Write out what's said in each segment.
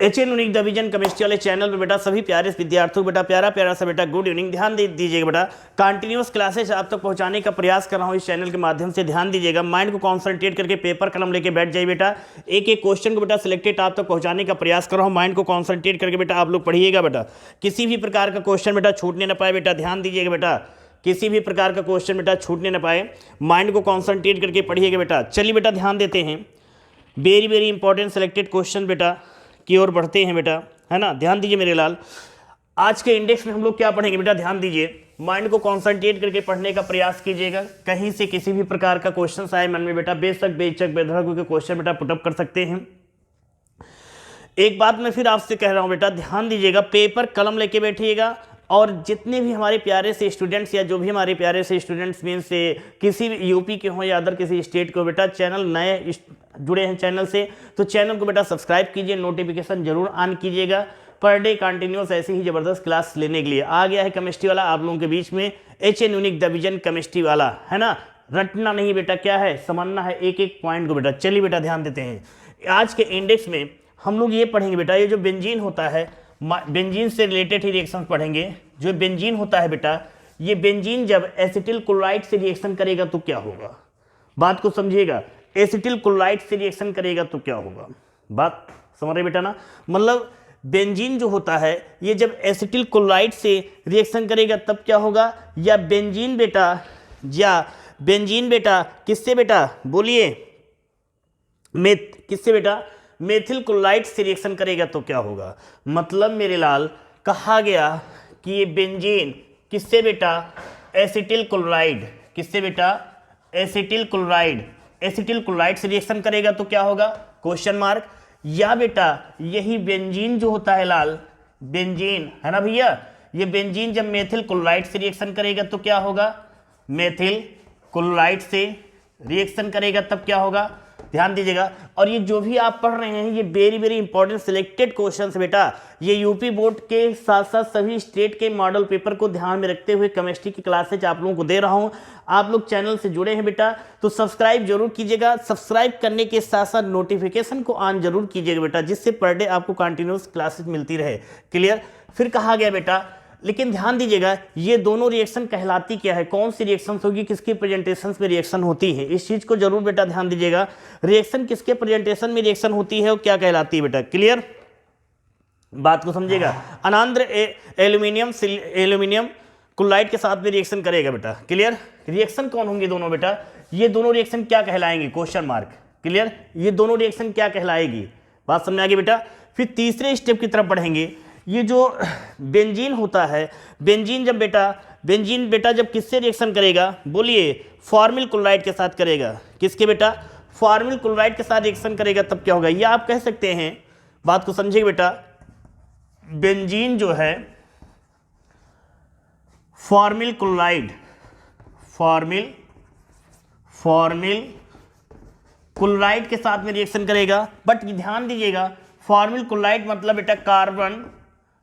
HN unique division chemistry वाले channel पे बेटा सभी प्यारे विद्यार्थियों को बेटा प्यारा प्यारा सा बेटा गुड इवनिंग। ध्यान दीजिएगा बेटा, कंटिन्यूअस क्लासेस आप तक पहुंचाने का प्रयास कर रहा हूं इस चैनल के माध्यम से। ध्यान दीजिएगा, माइंड को कॉन्संट्रेट करके पेपर कलम लेके बैठ जाइए बेटा। एक एक क्वेश्चन को बेटा सिलेक्टेड आप तक पहुंचाने का प्रयास कर रहा हूँ। माइंड को कॉन्संट्रेट करके बेटा आप लोग पढ़िएगा बेटा, किसी भी प्रकार का क्वेश्चन बेटा छूटने ना पाए बेटा। ध्यान दीजिएगा बेटा, किसी भी प्रकार का क्वेश्चन बेटा छूटने ना पाए, माइंड को कॉन्संट्रेट करके पढ़िएगा बेटा। चलिए बेटा ध्यान देते हैं, very very important selected question बेटा की ओर बढ़ते हैं बेटा, है ना। ध्यान दीजिए मेरे लाल, आज के इंडेक्स में हम लोग क्या पढ़ेंगे बेटा, ध्यान दीजिए। माइंड को कॉन्संट्रेट करके पढ़ने का प्रयास कीजिएगा। कहीं से किसी भी प्रकार का क्वेश्चन आए मन में बेटा, बेशक बेचक बेधड़क के क्वेश्चन बेटा पुटअप कर सकते हैं। एक बात मैं फिर आपसे कह रहा हूं बेटा, ध्यान दीजिएगा, पेपर कलम लेके बैठिएगा और जितने भी हमारे प्यारे से स्टूडेंट्स या जो भी हमारे प्यारे से स्टूडेंट्स मीन से किसी भी यूपी के हों या अदर किसी स्टेट के हो बेटा, चैनल नए जुड़े हैं चैनल से तो चैनल को बेटा सब्सक्राइब कीजिए, नोटिफिकेशन जरूर ऑन कीजिएगा। पर डे कंटिन्यूस ऐसे ही ज़बरदस्त क्लास लेने के लिए आ गया है केमिस्ट्री वाला आप लोगों के बीच में, HN यूनिक डिवीजन केमिस्ट्री वाला, है ना। रटना नहीं बेटा, क्या है समझना है एक एक पॉइंट को बेटा। चलिए बेटा ध्यान देते हैं, आज के इंडेक्स में हम लोग ये पढ़ेंगे बेटा, ये जो बेंजीन होता है, बेंजीन से रिलेटेड ही रिएक्शन पढ़ेंगे। जो बेंजीन होता है बेटा, ये बेंजीन जब एसिटिल क्लोराइड से रिएक्शन करेगा तो क्या होगा, बात को समझिएगा। एसिटिल क्लोराइड से रिएक्शन करेगा तो क्या होगा, बात समझ रहे बेटा ना। मतलब बेंजीन जो होता है ये जब एसिटिल क्लोराइड से रिएक्शन करेगा तब क्या होगा, या बेंजीन बेटा किससे बेटा बोलिए, किससे बेटा, मेथिल क्लोराइड से रिएक्शन करेगा तो क्या होगा। मतलब मेरे लाल कहा गया कि ये बेंजीन किससे बेटा, एसिटिल क्लोराइड, किससे बेटा, एसिटिल क्लोराइड से रिएक्शन करेगा तो क्या होगा, क्वेश्चन मार्क। या बेटा यही बेंजीन जो होता है लाल, बेंजीन है ना भैया, ये बेंजीन जब मेथिल क्लोराइड से रिएक्शन करेगा तो क्या होगा, मेथिल क्लोराइड से रिएक्शन करेगा तब क्या होगा। ध्यान दीजिएगा, और ये जो भी आप पढ़ रहे हैं ये very very important selected questions बेटा, ये यूपी बोर्ड के साथ साथ सभी स्टेट के मॉडल पेपर को ध्यान में रखते हुए केमिस्ट्री की क्लासेज आप लोगों को दे रहा हूं। आप लोग चैनल से जुड़े हैं बेटा तो सब्सक्राइब जरूर कीजिएगा, सब्सक्राइब करने के साथ साथ नोटिफिकेशन को ऑन जरूर कीजिएगा बेटा, जिससे पर डे आपको कंटिन्यूस क्लासेज मिलती रहे। क्लियर। फिर कहा गया बेटा, लेकिन ध्यान दीजिएगा ये दोनों रिएक्शन कहलाती क्या है, कौन सी रिएक्शन होगी, किसके प्रेजेंटेशन में रिएक्शन होती है, इस चीज को जरूर बेटा ध्यान दीजिएगा। रिएक्शन किसके प्रेजेंटेशन में रिएक्शन होती है और क्या कहलाती है बेटा। क्लियर, बात को समझिएगा। अनांद्र एल्यूमिनियम क्लोराइड के साथ में रिएक्शन करेगा बेटा। क्लियर, रिएक्शन कौन होंगे दोनों बेटा, ये दोनों रिएक्शन क्या कहलाएंगे, क्वेश्चन मार्क। क्लियर, ये दोनों रिएक्शन क्या कहलाएगी, बात समझ आ गई बेटा। फिर तीसरे स्टेप की तरफ बढ़ेंगे। ये जो बेंजीन होता है, बेंजीन बेटा जब किससे रिएक्शन करेगा बोलिए, फॉर्मिल क्लोराइड के साथ करेगा। किसके बेटा, फॉर्मिल क्लोराइड के साथ रिएक्शन करेगा तब क्या होगा, या आप कह सकते हैं, बात को समझिएगा बेटा, बेंजीन जो है फॉर्मिल क्लोराइड के साथ में रिएक्शन करेगा। बट ध्यान दीजिएगा, फॉर्मिल क्लोराइड मतलब बेटा कार्बन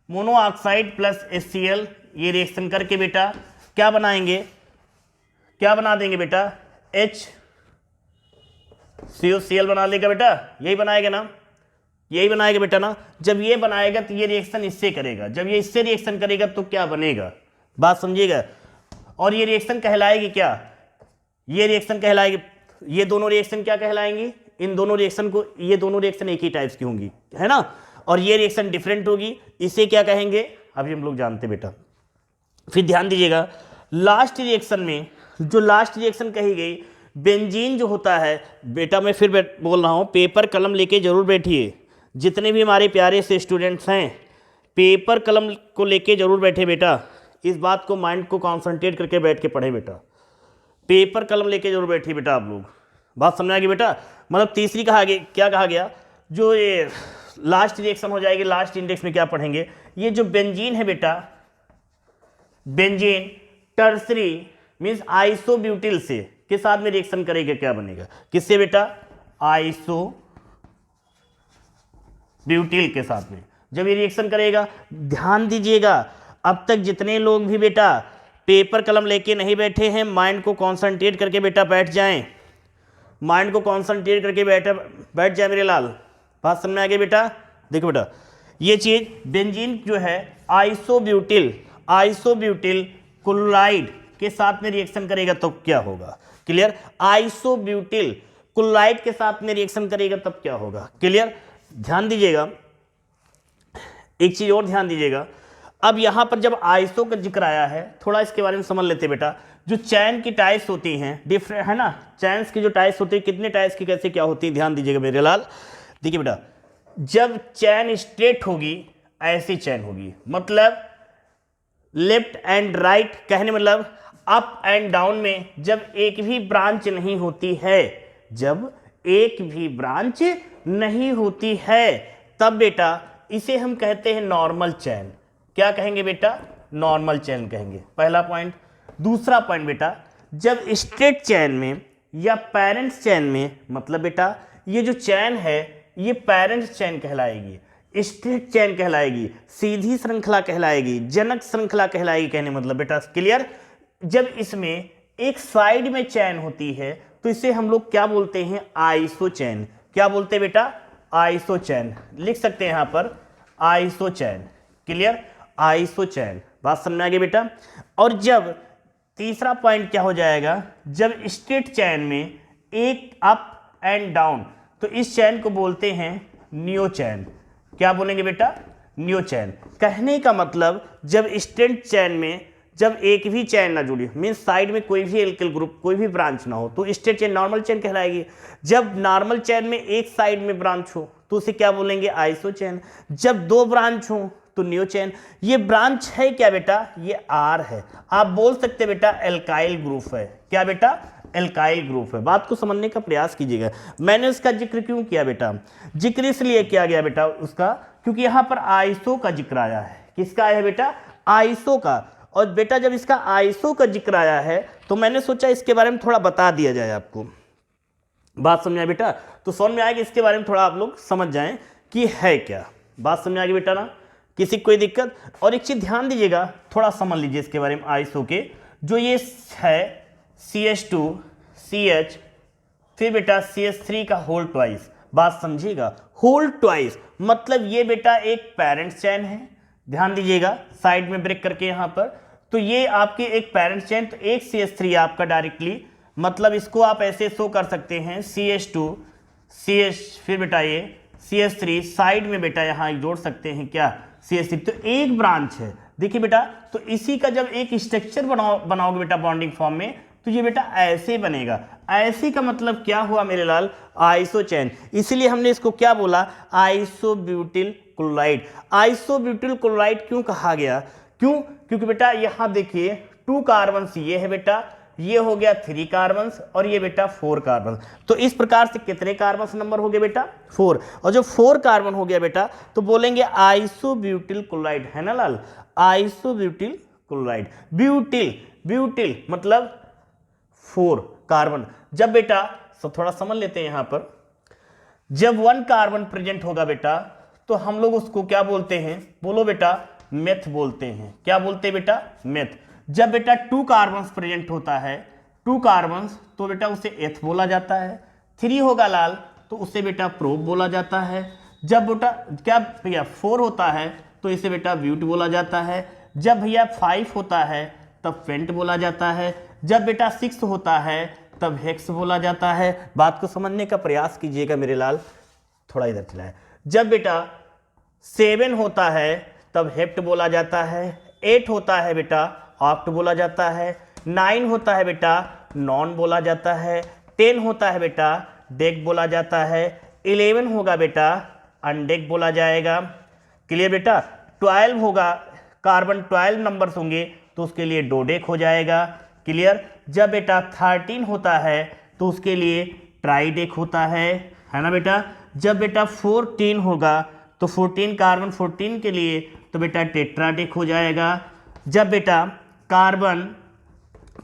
मोनोऑक्साइड प्लस HCl, ये रिएक्शन करके बेटा क्या बनाएंगे, क्या बना देंगे बेटा, HCl बना लेगा बेटा, यही बनाएगा ना, यही बनाएगा बेटा ना। जब ये बनाएगा तो ये रिएक्शन इससे करेगा, जब ये इससे रिएक्शन करेगा तो क्या बनेगा, बात समझिएगा। और ये रिएक्शन कहलाएगी क्या, ये रिएक्शन कहलाएगी, ये दोनों रिएक्शन क्या कहलाएंगी, इन दोनों रिएक्शन को, ये दोनों रिएक्शन एक ही टाइप्स की होंगी, है ना, और ये रिएक्शन डिफरेंट होगी, इसे क्या कहेंगे अभी हम लोग जानते बेटा। फिर ध्यान दीजिएगा, लास्ट रिएक्शन में जो लास्ट रिएक्शन कही गई, बेंजीन जो होता है बेटा, मैं फिर बोल रहा हूँ, पेपर कलम लेके जरूर बैठिए, जितने भी हमारे प्यारे से स्टूडेंट्स हैं पेपर कलम को लेके जरूर बैठे बेटा। इस बात को माइंड को कॉन्संट्रेट करके बैठ के पढ़े बेटा, पेपर कलम लेके जरूर बैठिए बेटा आप लोग, बात समझ आ गई बेटा। मतलब तीसरी क्या कहा गया, जो ये लास्ट रिएक्शन हो जाएगी, लास्ट इंडेक्स में क्या पढ़ेंगे, ये जो बेंजीन है बेटा, बेंजीन टर्सरी मींस आइसोब्यूटिल से के साथ में रिएक्शन करेगा, क्या बनेगा, किससे बेटा, आइसोब्यूटिल के साथ में जब ये रिएक्शन करेगा। ध्यान दीजिएगा, अब तक जितने लोग भी बेटा पेपर कलम लेके नहीं बैठे हैं, माइंड को कॉन्संट्रेट करके बेटा बैठ जाएं, माइंड को कॉन्संट्रेट करके बैठ जाए मेरे लाल, बात समझ में आ गई बेटा, देखो बेटा ये चीज बेंजीन जो है आइसोब्यूटिल क्लोराइड के साथ में रिएक्शन करेगा तो क्या होगा, क्लियर। आइसोब्यूटिल क्लोराइड के साथ में रिएक्शन करेगा तब क्या होगा, क्लियर। ध्यान दीजिएगा, एक चीज और ध्यान दीजिएगा। अब यहां पर जब आइसो का जिक्र आया है, थोड़ा इसके बारे में समझ लेते बेटा। जो चैन की टाइप्स होती हैं डिफरेंट है ना, चैन्स की जो टाइप्स होती है, कितने टाइप्स की कैसे क्या होती है, ध्यान दीजिएगा मेरे लाल। देखिए बेटा, जब चैन स्ट्रेट होगी ऐसी चैन होगी, मतलब लेफ्ट एंड राइट, कहने मतलब अप एंड डाउन में जब एक भी ब्रांच नहीं होती है, जब एक भी ब्रांच नहीं होती है तब बेटा इसे हम कहते हैं नॉर्मल चैन। क्या कहेंगे बेटा, नॉर्मल चैन कहेंगे, पहला पॉइंट। दूसरा पॉइंट बेटा, जब स्ट्रेट चैन में या पेरेंट चैन में, मतलब बेटा ये जो चैन है ये पेरेंट चैन कहलाएगी, स्ट्रेट चैन कहलाएगी, सीधी श्रृंखला कहलाएगी, जनक श्रृंखला कहलाएगी, कहने मतलब बेटा क्लियर। जब इसमें एक साइड में चैन होती है तो इसे हम लोग क्या बोलते हैं, आइसो चैन। क्या बोलते हैं बेटा, आइसो चैन। लिख सकते हैं यहां पर आइसो चैन, क्लियर, आइसो चैन। बात समझ में आ गई बेटा। और जब तीसरा पॉइंट क्या हो जाएगा, जब स्ट्रेट चैन में एक अप एंड डाउन, तो इस चैन को बोलते हैं नियो चैन। क्या बोलेंगे बेटा, नियो चैन। कहने का मतलब जब स्ट्रेट चैन में जब एक भी चैन ना जुड़ी, मीन साइड में कोई भी एल्किल ग्रुप, कोई भी ब्रांच ना हो, तो स्ट्रेट चैन नॉर्मल चैन कहलाएगी। जब नॉर्मल चैन में एक साइड में ब्रांच हो तो उसे क्या बोलेंगे, आइसो चैन। जब दो ब्रांच हो तो नियो चैन। ये ब्रांच है क्या बेटा, ये आर है। आप बोल सकते बेटा एल्काइल ग्रुप है। क्या बेटा, एल्काइल ग्रुप है। बात को समझने का प्रयास कीजिएगा। मैंने उसका जिक्र क्यों किया बेटा, जिक्र इसलिए किया गया बेटा उसका, क्योंकि यहां पर आइसो का जिक्र आया है। किसका आया है बेटा, आइसो का। और बेटा जब इसका आइसो का जिक्र आया है तो मैंने सोचा इसके बारे में थोड़ा बता दिया जाए आपको। बात समझ आए बेटा, तो समझ में आएगी, इसके बारे में थोड़ा आप लोग समझ जाएं कि है क्या। बात समझ आ गई बेटा ना, किसी को कोई दिक्कत। और एक चीज ध्यान दीजिएगा, थोड़ा समझ लीजिए इसके बारे में आइसो के। जो ये है CH2 CH फिर बेटा CH3 का होल ट्वाइस। बात समझिएगा, होल ट्वाइस मतलब ये बेटा एक पेरेंट चैन है। ध्यान दीजिएगा साइड में ब्रेक करके यहां पर, तो ये आपके एक पेरेंट चैन, तो एक CH3 आपका डायरेक्टली, मतलब इसको आप ऐसे शो कर सकते हैं CH2 CH फिर बेटा ये CH3 साइड में बेटा यहां जोड़ सकते हैं क्या, CH3। तो एक ब्रांच है। देखिए बेटा, तो इसी का जब एक स्ट्रक्चर बनाओगे बेटा बॉन्डिंग फॉर्म में, तो ये बेटा ऐसे बनेगा। ऐसे का मतलब क्या हुआ मेरे लाल, आइसो चैन। इसीलिए हमने इसको क्या बोला, आइसोब्यूटिल क्लोराइड। आइसोब्यूटिल क्लोराइड क्यों कहा गया, क्यों, क्योंकि बेटा यहां देखिए 2 कार्बन ये है बेटा, ये हो गया 3 कार्बन और ये बेटा 4 कार्बन। तो इस प्रकार से कितने कार्बन नंबर हो गए बेटा, 4। और जो 4 कार्बन हो गया बेटा तो बोलेंगे आइसोब्यूटिल क्लोराइड, है ना लाल, आइसोब्यूटिल क्लोराइड। ब्यूटिल, ब्यूटिल मतलब 4 कार्बन। जब बेटा थोड़ा समझ लेते हैं यहां पर, जब 1 कार्बन प्रेजेंट होगा बेटा तो हम लोग उसको क्या बोलते हैं, बोलो बेटा, मेथ बोलते हैं। क्या बोलते हैं बेटा, मेथ। जब बेटा 2 कार्बन प्रेजेंट होता है, 2 कार्बन, तो बेटा उसे एथ बोला जाता है। 3 होगा लाल तो उसे बेटा प्रोप बोला जाता है। जब बेटा क्या भैया 4 होता है तो इसे बेटा ब्यूट बोला जाता है। जब भैया 5 होता है तब फेंट बोला जाता है। जब बेटा 6 होता है तब हेक्स बोला जाता है। बात को समझने का प्रयास कीजिएगा मेरे लाल, थोड़ा इधर चलाए। जब बेटा 7 होता है तब हेप्ट बोला जाता है। 8 होता है बेटा ऑक्ट बोला जाता है। 9 होता है बेटा नॉन बोला जाता है। 10 होता है बेटा डेक बोला जाता है। 11 होगा बेटा अनडेक बोला जाएगा। क्लियर बेटा। 12 होगा, कार्बन 12 नंबर्स होंगे तो उसके लिए डोडेक हो जाएगा। क्लियर। जब बेटा 13 होता है तो उसके लिए ट्राइडेक होता है ना बेटा। जब बेटा 14 होगा तो 14 कार्बन 14 के लिए तो बेटा टेट्राडेक हो जाएगा। जब बेटा कार्बन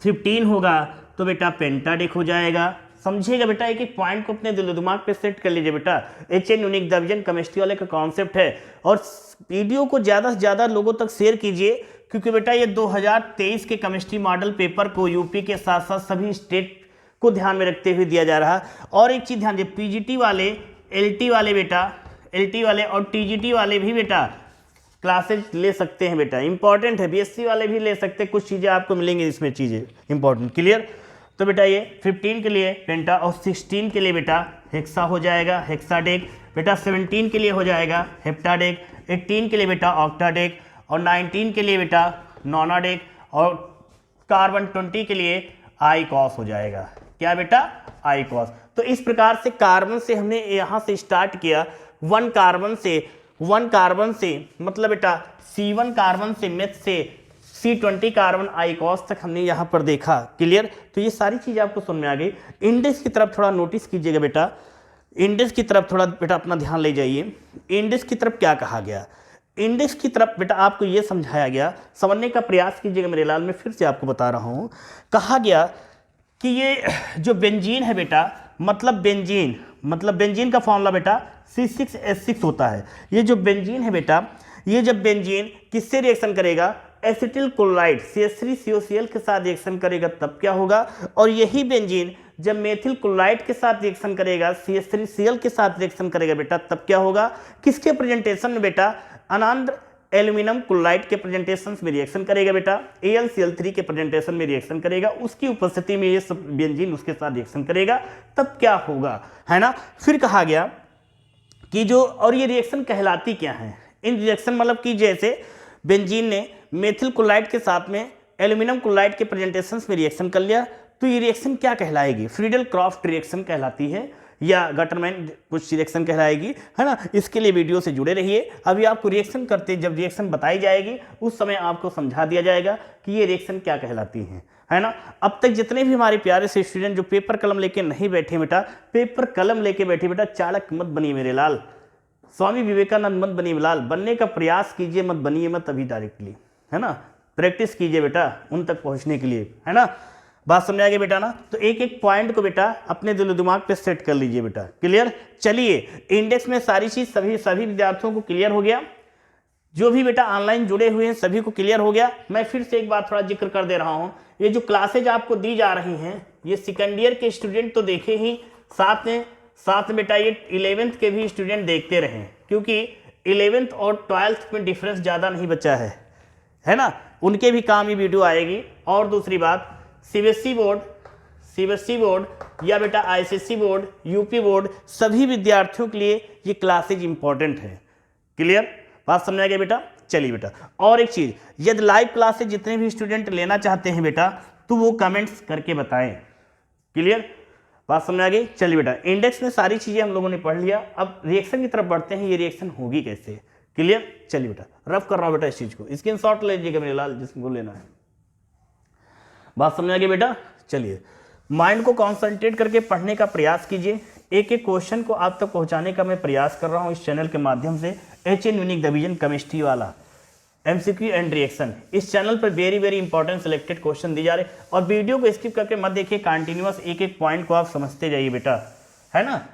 15 होगा तो बेटा पेंटाडेक हो जाएगा। समझिएगा बेटा, एक एक पॉइंट को अपने दिलो दिमाग पे सेट कर लीजिए बेटा। HN यूनिक डिवीजन केमिस्ट्री वाले का कॉन्सेप्ट है। और वीडियो को ज़्यादा से ज़्यादा लोगों तक शेयर कीजिए, क्योंकि बेटा ये 2023 के केमिस्ट्री मॉडल पेपर को यूपी के साथ साथ सभी स्टेट को ध्यान में रखते हुए दिया जा रहा है। और एक चीज़ ध्यान दीजिए, PGT वाले LT वाले बेटा LT वाले और TGT वाले भी बेटा क्लासेज ले सकते हैं बेटा, इंपॉर्टेंट है। BSc वाले भी ले सकते हैं, कुछ चीज़ें आपको मिलेंगी इसमें, चीज़ें इंपॉर्टेंट। क्लियर? तो बेटा ये 15 के लिए पेंटा और 16 के लिए बेटा हेक्सा हो जाएगा, हेक्साडेक। बेटा 17 के लिए हो जाएगा हेप्टाडेक, 18 के लिए बेटा ऑक्टाडेक और 19 के लिए बेटा नॉनाडेक और कार्बन 20 के लिए आईकॉस हो जाएगा। क्या बेटा? आईकॉस। तो इस प्रकार से कार्बन से हमने यहाँ से स्टार्ट किया, वन कार्बन से मतलब बेटा C1 कार्बन से मेथ से C20 कार्बन आईकॉस तक हमने यहाँ पर देखा। क्लियर? तो ये सारी चीज़ आपको समझ में आ गई। इंडेक्स की तरफ थोड़ा नोटिस कीजिएगा बेटा, इंडेक्स की तरफ थोड़ा बेटा अपना ध्यान ले जाइए। इंडेक्स की तरफ क्या कहा गया? इंडेक्स की तरफ बेटा आपको ये समझाया गया, समझने का प्रयास कीजिएगा मेरे लाल, मैं फिर से आपको बता रहा हूँ। कहा गया कि ये जो बेंजीन है बेटा, मतलब बेंजीन का फॉर्मूला बेटा C6H6 होता है। ये जो बेंजीन है बेटा, ये जब बेंजीन किससे रिएक्शन करेगा? एसिटिल क्लोराइड CH3COCl के साथ रिएक्शन करेगा तब क्या होगा? और यही बेंजीन जब मेथिल क्लोराइड के साथ रिएक्शन करेगा, CH3Cl के साथ रिएक्शन करेगा बेटा, तब क्या होगा? किसके प्रेजेंटेशन में बेटा? अनांध्र एल्यूमिनियम क्लोराइड के प्रेजेंटेशन में रिएक्शन करेगा बेटा, AlCl3 के प्रेजेंटेशन में रिएक्शन करेगा, उसकी उपस्थिति में ये सब बेंजीन उसके साथ रिएक्शन करेगा, तब क्या होगा, है ना। फिर कहा गया कि जो, और ये रिएक्शन कहलाती क्या है? इन रिएक्शन मतलब कि जैसे बेंजीन ने मेथिल क्लोराइड के साथ में एल्यूमिनियम क्लोराइड के प्रेजेंटेशन में रिएक्शन कर लिया, तो ये रिएक्शन क्या कहलाएगी? फ्रीडल क्रॉफ्ट रिएक्शन कहलाती है या गटरमैन कुछ रिएक्शन कहलाएगी, है ना। इसके लिए वीडियो से जुड़े रहिए। अभी आपको रिएक्शन करते, जब रिएक्शन बताई जाएगी उस समय आपको समझा दिया जाएगा कि ये रिएक्शन क्या कहलाती है ना। अब तक जितने भी हमारे प्यारे से स्टूडेंट जो पेपर कलम लेके नहीं बैठे बेटा, पेपर कलम लेके बैठे बेटा, चाणक मत बनिए मेरे लाल, स्वामी विवेकानंद मत बनिए लाल, बनने का प्रयास कीजिए, मत बनिए मत अभी डायरेक्टली, है ना। प्रैक्टिस कीजिए बेटा उन तक पहुंचने के लिए, है ना। बात समझ आ गई बेटा ना। तो एक एक पॉइंट को बेटा अपने दिलो दिमाग पे सेट कर लीजिए बेटा। क्लियर? चलिए, इंडेक्स में सारी चीज सभी विद्यार्थियों को क्लियर हो गया, जो भी बेटा ऑनलाइन जुड़े हुए हैं सभी को क्लियर हो गया। मैं फिर से एक बात थोड़ा जिक्र कर दे रहा हूं, ये जो क्लासेज आपको दी जा रही हैं, ये सेकेंड ईयर के स्टूडेंट तो देखे ही, साथ में बेटा ये 11th के भी स्टूडेंट देखते रहे, क्योंकि 11th और 12th में डिफरेंस ज़्यादा नहीं बचा है ना, उनके भी काम ये वीडियो आएगी। और दूसरी बात, CBSE बोर्ड या बेटा ICSE बोर्ड, यूपी बोर्ड, सभी विद्यार्थियों के लिए ये क्लासेज इंपॉर्टेंट है। क्लियर? बात समझ आ गया बेटा। चलिए बेटा, और एक चीज, यदि लाइव क्लासेज जितने भी स्टूडेंट लेना चाहते हैं बेटा, तो वो कमेंट्स करके बताएं। क्लियर? बात समझ आ गई। चलिए बेटा, इंडेक्स में सारी चीजें हम लोगों ने पढ़ लिया, अब रिएक्शन की तरफ बढ़ते हैं, ये रिएक्शन होगी कैसे। क्लियर? चलिए बेटा, रफ कर रहा हूं बेटा इस चीज को, स्क्रीनशॉट ले लीजिएगा मेरे लाल जिसको लेना है। बात समझ आ गई बेटा। चलिए, माइंड को कॉन्सेंट्रेट करके पढ़ने का प्रयास कीजिए, एक एक क्वेश्चन को आप तक पहुंचाने का मैं प्रयास कर रहा हूं इस चैनल के माध्यम से। HN यूनिक डिवीजन केमिस्ट्री वाला MCQ एंड रिएक्शन, इस चैनल पर वेरी इंपॉर्टेंट सिलेक्टेड क्वेश्चन दी जा रहे, और वीडियो को स्किप करके मत देखिए, कंटिन्यूअस एक एक पॉइंट को आप समझते जाइए बेटा, है ना।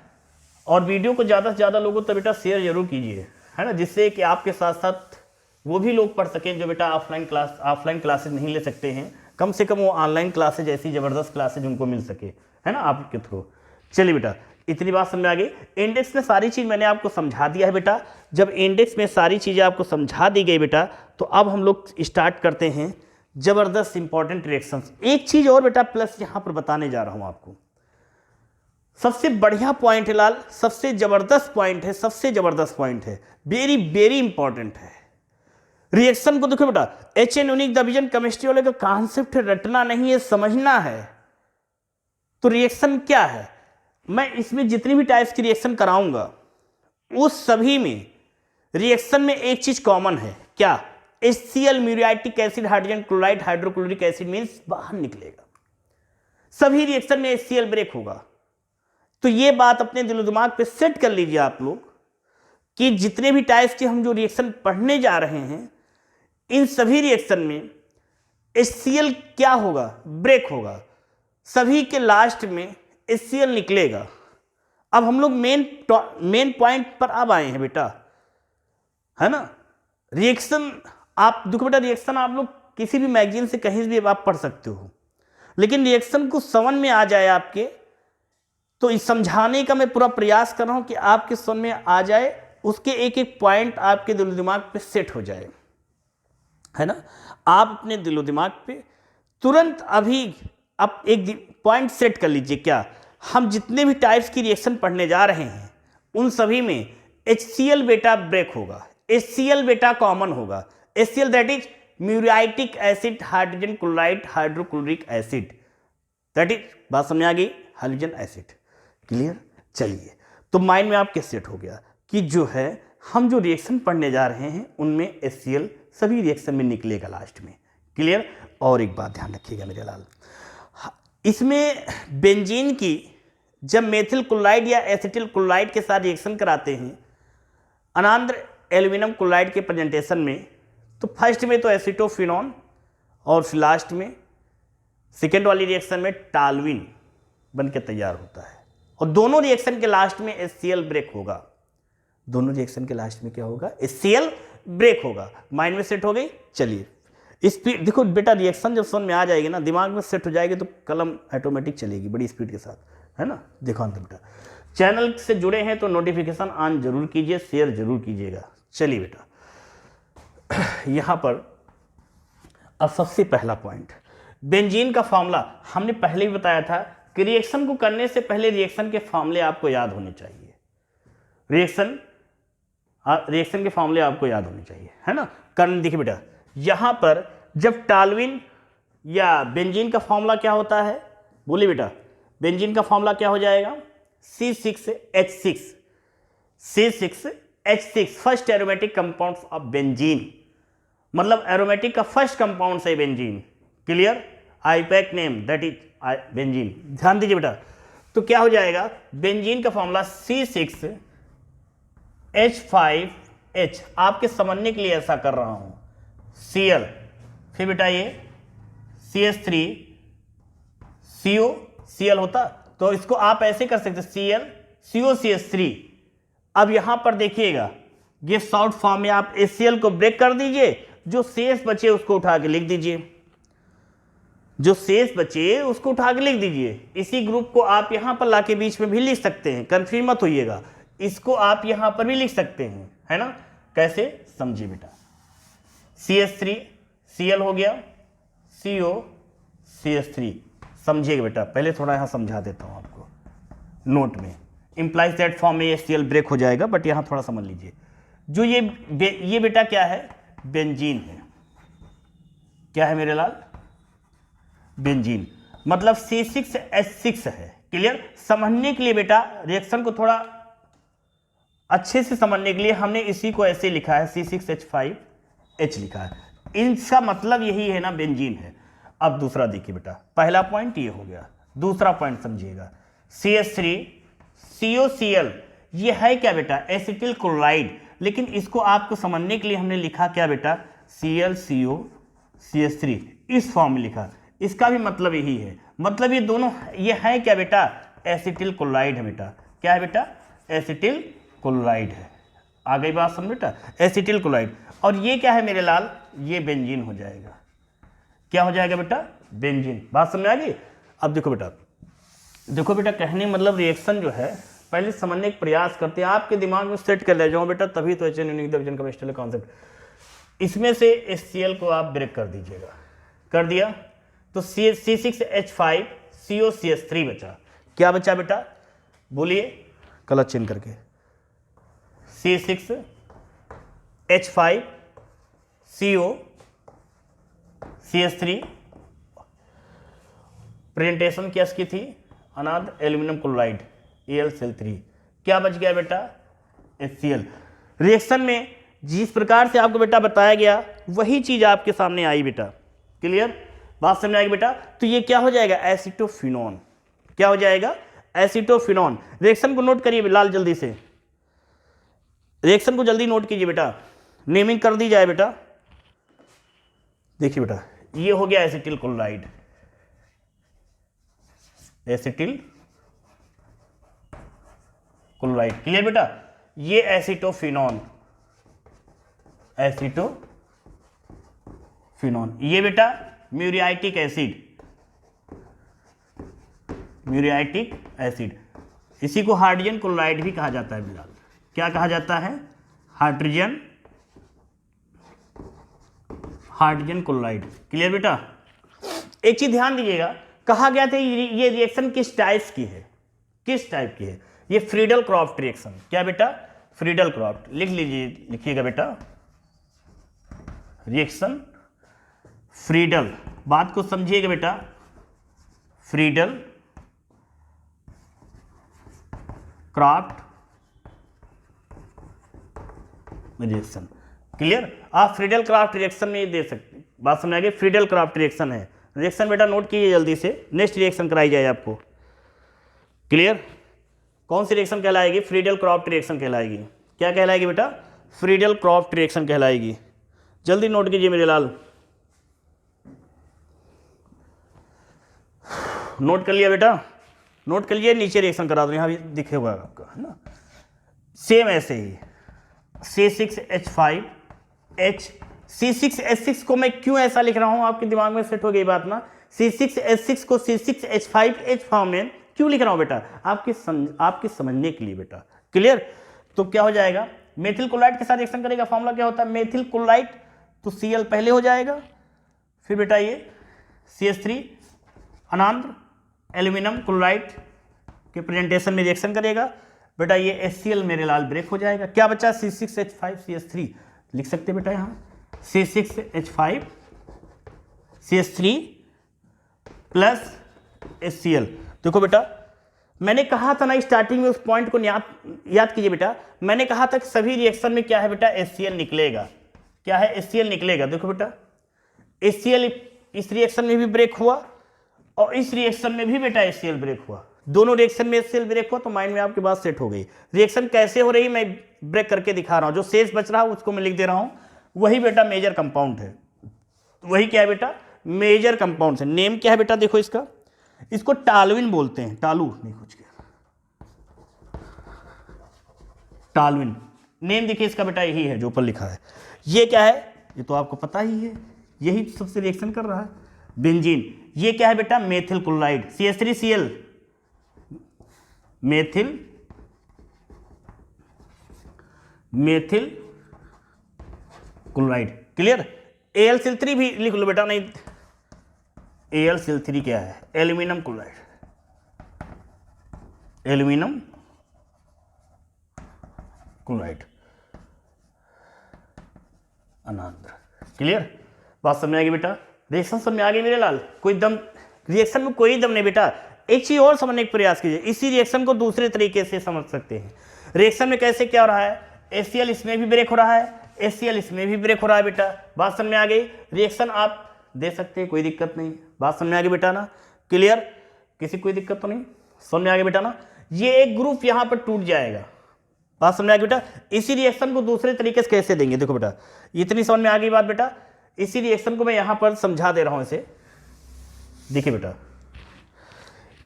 और वीडियो को ज़्यादा से ज़्यादा लोगों तक बेटा शेयर जरूर कीजिए, है ना, जिससे कि आपके साथ साथ वो भी लोग पढ़ सकें जो बेटा ऑफलाइन क्लासेज नहीं ले सकते हैं, कम से कम वो ऑनलाइन क्लासेज, ऐसी ज़बरदस्त क्लासेज उनको मिल सके, है ना, आपके थ्रू। चलिए बेटा, इतनी बात समझ आ गई। इंडेक्स में सारी चीज़ मैंने आपको समझा दिया है बेटा। जब इंडेक्स में सारी चीज़ें आपको समझा दी गई बेटा, तो अब हम लोग स्टार्ट करते हैं ज़बरदस्त इंपॉर्टेंट रिएक्शंस। एक चीज़ और बेटा प्लस यहाँ पर बताने जा रहा हूँ आपको, सबसे बढ़िया पॉइंट है लाल, सबसे ज़बरदस्त पॉइंट है, वेरी इंपॉर्टेंट है। रिएक्शन को देखो बेटा, HN यूनिक डिवीजन केमिस्ट्री वाले का कॉन्सेप्ट रटना नहीं है, समझना है। तो रिएक्शन क्या है, मैं इसमें जितनी भी टाइप्स की रिएक्शन कराऊंगा उस सभी में रिएक्शन में एक चीज कॉमन है, क्या? HCl muriatic acid hydrogen chloride hydrochloric acid means बाहर निकलेगा, सभी रिएक्शन में HCl ब्रेक होगा। तो ये बात अपने दिलो दिमाग पे सेट कर लीजिए आप लोग कि जितने भी टाइप्स के हम जो रिएक्शन पढ़ने जा रहे हैं, इन सभी रिएक्शन में HCl क्या होगा? ब्रेक होगा, सभी के लास्ट में HCl निकलेगा। अब हम लोग मेन पॉइंट पर अब आए हैं बेटा, है ना। रिएक्शन आप देखो बेटा, रिएक्शन आप लोग किसी भी मैगजीन से कहीं भी आप पढ़ सकते हो, लेकिन रिएक्शन को समझ में आ जाए आपके, तो इस समझाने का मैं पूरा प्रयास कर रहा हूं कि आपके समझ में आ जाए, उसके एक एक पॉइंट आपके दिलो दिमाग पे सेट हो जाए, है ना। आप अपने दिलो दिमाग पे तुरंत अभी आप एक पॉइंट सेट कर लीजिए, क्या हम जितने भी टाइप्स की रिएक्शन पढ़ने जा रहे हैं उन सभी में HCl बेटा ब्रेक होगा, HCl बेटा कॉमन होगा। HCl that is muriatic acid hydrogen chloride hydrochloric acid, that is बात समझ आ गई, हाइड्रोजन एसिड। क्लियर। चलिए, तो माइंड में आपके सेट हो गया कि जो है हम जो रिएक्शन पढ़ने जा रहे हैं उनमें HCl सभी रिएक्शन में निकलेगा लास्ट में। क्लियर। और एक बात ध्यान रखिएगा मेरे लाल, इसमें बेंजीन की जब मेथिल क्लोराइड या एसिटिल क्लोराइड के साथ रिएक्शन कराते हैं अनांद्र एल्यूमिनियम क्लोराइड के प्रेजेंटेशन में, तो फर्स्ट में तो एसिटोफिनॉन और फिर लास्ट में सेकेंड वाली रिएक्शन में टालविन बन के तैयार होता है, और दोनों रिएक्शन के लास्ट में HCl ब्रेक होगा। दोनों रिएक्शन के लास्ट में क्या होगा, HCl ब्रेक होगा। माइंड में सेट हो गई। चलिए स्पीड देखो बेटा, रिएक्शन जब समझ में आ जाएगी ना, दिमाग में सेट हो जाएगी, तो कलम ऑटोमेटिक चलेगी बड़ी स्पीड के साथ, है ना। देखो अंत बेटा, चैनल से जुड़े हैं तो नोटिफिकेशन ऑन जरूर कीजिए, शेयर जरूर कीजिएगा। चलिए बेटा, यहां पर अब सबसे पहला पॉइंट, बेंजीन का फॉर्मूला हमने पहले भी बताया था कि रिएक्शन को करने से पहले रिएक्शन के फॉर्मूले आपको याद होने चाहिए। रिएक्शन के फॉर्मूले आपको याद होने चाहिए, है ना। कारण देखिए बेटा, यहां पर जब टालविन या बेंजीन का फॉर्मूला क्या होता है, बोलिए बेटा, बेंजीन का फॉर्मूला क्या हो जाएगा, C6H6, C6H6 first aromatic compounds of benzene, मतलब एरोमेटिक का फर्स्ट कंपाउंड है benzene. Clear. IUPAC name that is benzene. ध्यान दीजिए बेटा, तो क्या हो जाएगा, बेंजीन का फॉर्मूला C6H5H, आपके समझने के लिए ऐसा कर रहा हूं, Cl, फिर बेटा ये CH3CO, Cl होता, तो इसको आप ऐसे कर सकते Cl COCH3। अब यहां पर देखिएगा, ये शॉर्ट फॉर्म में आप HCl को ब्रेक कर दीजिए, जो शेष बचे उसको उठा के लिख दीजिए, जो शेष बचे उसको उठा के लिख दीजिए। इसी ग्रुप को आप यहां पर लाके बीच में भी लिख सकते हैं, कंफ्यूज मत होइएगा, इसको आप यहां पर भी लिख सकते हैं, है ना। कैसे, समझिए बेटा, CH3 Cl हो गया, CO CH3, समझिएगा बेटा। पहले थोड़ा यहां समझा देता हूं आपको नोट में, इंप्लाइज दैट फॉर्म में HCl ब्रेक हो जाएगा, बट यहां थोड़ा समझ लीजिए। जो ये बेटा क्या है, बेंजीन है। क्या है मेरे लाल, बेंजीन, मतलब C6H6 है। क्लियर। समझने के लिए बेटा, रिएक्शन को थोड़ा अच्छे से समझने के लिए हमने इसी को ऐसे लिखा है, C6H5H लिखा है, इनका मतलब यही है ना, बेंजीन है। अब दूसरा देखिए बेटा, पहला पॉइंट ये हो गया, दूसरा पॉइंट समझिएगा, CH3COCl, ये है क्या बेटा, एसिटिल क्लोराइड, लेकिन इसको आपको समझने के लिए हमने लिखा क्या बेटा, ClCOCH3, इस फॉर्म में लिखा। इसका भी मतलब यही है, मतलब ये दोनों, ये है क्या बेटा, एसिटिल क्लोराइड है बेटा। क्या है बेटा, एसिटिल क्लोराइड है। आ गई बात समझ बेटा, एसिटिल क्लोराइड। और ये क्या है मेरे लाल, ये बेंजीन हो जाएगा। क्या हो जाएगा बेटा, बेंजीन। बात समझ आ गई। अब देखो बेटा, कहने मतलब रिएक्शन जो है पहले समझने का प्रयास करते हैं, आपके दिमाग में सेट कर ले जाओ बेटा, तभी तो HN यूनिक डिवीजन का कॉन्सेप्ट। इसमें से HCl को आप ब्रेक कर दीजिएगा, कर दिया, तो C6H5COCH3 बचा। क्या बचा बेटा, बोलिए, कलर चेंज करके, C6H5COCH3, प्रेजेंटेशन क्या इसकी थी, अनाद एल्यूमिनियम क्लोराइड AlCl3। क्या बच गया बेटा, HCl। रिएक्शन में जिस प्रकार से आपको बेटा बताया गया वही चीज आपके सामने आई बेटा। क्लियर, बात समझ आएगी बेटा। तो ये क्या हो जाएगा, एसिटोफिनॉन। क्या हो जाएगा, एसिटोफिनॉन। रिएक्शन को नोट करिए लाल, जल्दी से रिएक्शन को जल्दी नोट कीजिए बेटा, नेमिंग कर दी जाए बेटा। देखिए बेटा, ये हो गया acetyl chloride, acetyl chloride. Clear बेटा, ये एसिटोफिनॉन, एसिटोफिनॉन। ये बेटा म्यूरियाटिक एसिड, म्यूरियाटिक एसिड, इसी को हाइड्रोजन क्लोराइड भी कहा जाता है बिलाल। क्या कहा जाता है, हाइड्रोजन हाइड्रोजन क्लोराइड। क्लियर बेटा। एक चीज ध्यान दीजिएगा, कहा गया था ये रिएक्शन किस टाइप की है, किस टाइप की है, ये फ्रीडल क्रॉफ्ट रिएक्शन। क्या बेटा, फ्रीडल क्रॉफ्ट। लिख लीजिए, लिखिएगा बेटा, रिएक्शन फ्रीडल। बात को समझिएगा बेटा, फ्रीडल क्रॉफ्ट रिएक्शन। क्लियर। आप फ्रीडल क्रॉफ्ट रिएक्शन में दे सकते, बात समझ आ गई। फ्रीडल क्रॉफ्ट रिएक्शन है। रिएक्शन बेटा नोट कीजिए जल्दी से, नेक्स्ट रिएक्शन कराई जाए आपको। क्लियर। कौन सी रिएक्शन कहलाएगी, फ्रीडल क्रॉफ्ट रिएक्शन कहलाएगी। क्या कहलाएगी बेटा, फ्रीडल क्रॉफ्ट रिएक्शन कहलाएगी। जल्दी नोट कीजिए मेरे लाल, नोट कर लिया बेटा, नोट कर लिया। नीचे रिएक्शन करा दो, यहाँ भी दिखे हुआ आपका, है ना। सेम ऐसे ही C6H5H, C6H6 को मैं क्यों ऐसा लिख रहा हूं, आपके दिमाग में सेट हो गई बात ना। C6H6 को C6H5H फॉर्म में क्यों लिख रहा हूं बेटा, आपके समझने के लिए बेटा। क्लियर। तो क्या हो जाएगा, मेथिल क्लोराइड के साथ रिएक्शन करेगा। फॉर्मूला क्या होता है, मेथिल क्लोराइड, तो Cl पहले हो जाएगा, फिर बेटा ये CH3 अनांध्र एल्यूमिनियम क्लोराइड के प्रेजेंटेशन में रिएक्शन करेगा बेटा, ये HCl मेरे लाल ब्रेक हो जाएगा। क्या बचा, C6H5CH3 लिख सकते बेटा, यहाँ C6H5CH3 प्लस HCl। देखो बेटा, मैंने कहा था ना स्टार्टिंग में, उस पॉइंट को याद कीजिए बेटा। मैंने कहा था कि सभी रिएक्शन में क्या है बेटा, HCl निकलेगा। क्या है, HCl निकलेगा। देखो बेटा, HCl इस रिएक्शन में भी ब्रेक हुआ और इस रिएक्शन में भी बेटा HCl ब्रेक हुआ। दोनों रिएक्शन में HCl ब्रेक हुआ, तो माइंड में आपके बात सेट हो गई। रिएक्शन कैसे हो रही मैं ब्रेक करके दिखा रहा हूं, जो शेष बच रहा है उसको मैं लिख दे रहा हूं, वही बेटा मेजर कंपाउंड है। वही क्या है बेटा, मेजर कंपाउंड है। नेम क्या है बेटा, देखो इसका, इसको टालुइन बोलते हैं। टालू नहीं, कुछ क्या, टालुइन नेम देखिए इसका बेटा, यही है जो ऊपर लिखा है। ये क्या है, ये तो आपको पता ही है, यही सबसे रिएक्शन कर रहा है, बेंजीन। ये क्या है बेटा, methyl chloride, CH3Cl, methyl chloride. Clear. AlCl3 भी लिख लो बेटा, नहीं AlCl3 क्या है, aluminium chloride, aluminium chloride anhydrous. Clear. बात समझ आ गई बेटा, रिएक्शन समझ में आ गई मेरे लाल। कोई दम रिएक्शन में कोई दम नहीं बेटा। एक चीज और समझने का प्रयास कीजिए, इसी रिएक्शन को दूसरे तरीके से समझ सकते हैं। रिएक्शन में कैसे क्या हो रहा है, HCl इसमें भी ब्रेक हो रहा है, HCl इसमें भी ब्रेक हो रहा है बेटा। बात समझ में आ गई। रिएक्शन आप दे सकते हैं, कोई दिक्कत नहीं। बात समझ में आ गई बेटा ना। क्लियर। किसी कोई दिक्कत तो नहीं, समझ में आ गई बेटा ना। ये एक ग्रुप यहां पर टूट जाएगा। बात समझ में आ गई बेटा। इसी रिएक्शन को दूसरे तरीके से कैसे देंगे, देखो बेटा, इतनी समझ में आ गई बात बेटा। इसी रिएक्शन को मैं यहां पर समझा दे रहा हूं इसे। देखिए बेटा,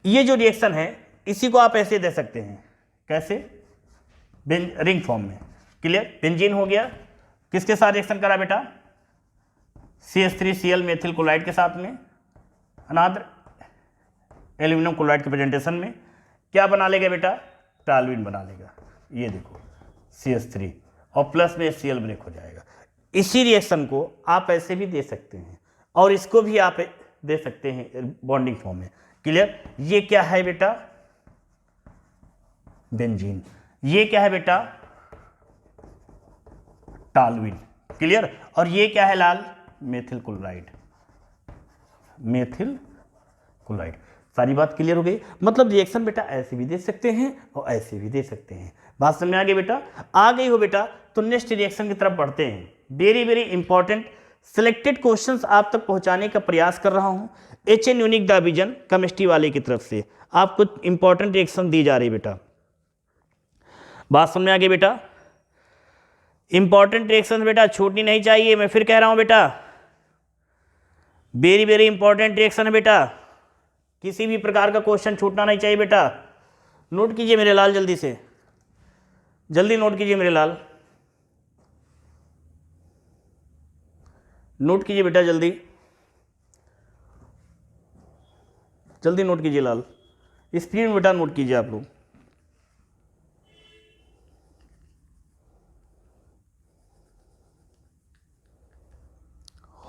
ये जो रिएक्शन है इसी को आप ऐसे दे सकते हैं, कैसे, रिंग फॉर्म में। क्लियर। बेंजीन हो गया, किसके साथ रिएक्शन करा बेटा, CH3Cl मेथिल क्लोराइड के साथ में, अनाद्र एल्यूमिनियम क्लोराइड के प्रेजेंटेशन में क्या बना लेगा बेटा, टालुइन बना लेगा। ये देखो CH3 और प्लस में HCl ब्रेक हो जाएगा। इसी रिएक्शन को आप ऐसे भी दे सकते हैं और इसको भी आप दे सकते हैं बॉन्डिंग फॉर्म में। क्लियर। ये क्या है बेटा, बेंजीन। ये क्या है बेटा, टालुइन। क्लियर। और ये क्या है लाल, मेथिल क्लोराइड, मेथिल क्लोराइड। सारी बात क्लियर हो गई। मतलब रिएक्शन बेटा ऐसे भी दे सकते हैं और ऐसे भी दे सकते हैं। बात समझ में आ गई बेटा। आ गई हो बेटा, तो नेक्स्ट रिएक्शन की तरफ बढ़ते हैं। Very very important selected questions आप तक पहुंचाने का प्रयास कर रहा हूं HN यूनिक डिवीजन केमिस्ट्री वाले की तरफ से। आपको इंपॉर्टेंट रिएक्शन दी जा रही बेटा। बात समझ में आ गई बेटा। इंपॉर्टेंट रिएक्शन बेटा छूटनी नहीं चाहिए, मैं फिर कह रहा हूं बेटा, वेरी वेरी इंपॉर्टेंट रिएक्शन है बेटा। किसी भी प्रकार का क्वेश्चन छूटना नहीं चाहिए बेटा। नोट कीजिए मेरे लाल, जल्दी से, जल्दी नोट कीजिए मेरे लाल, नोट कीजिए बेटा, जल्दी जल्दी नोट कीजिए लाल, स्क्रीन में बेटा नोट कीजिए आप लोग।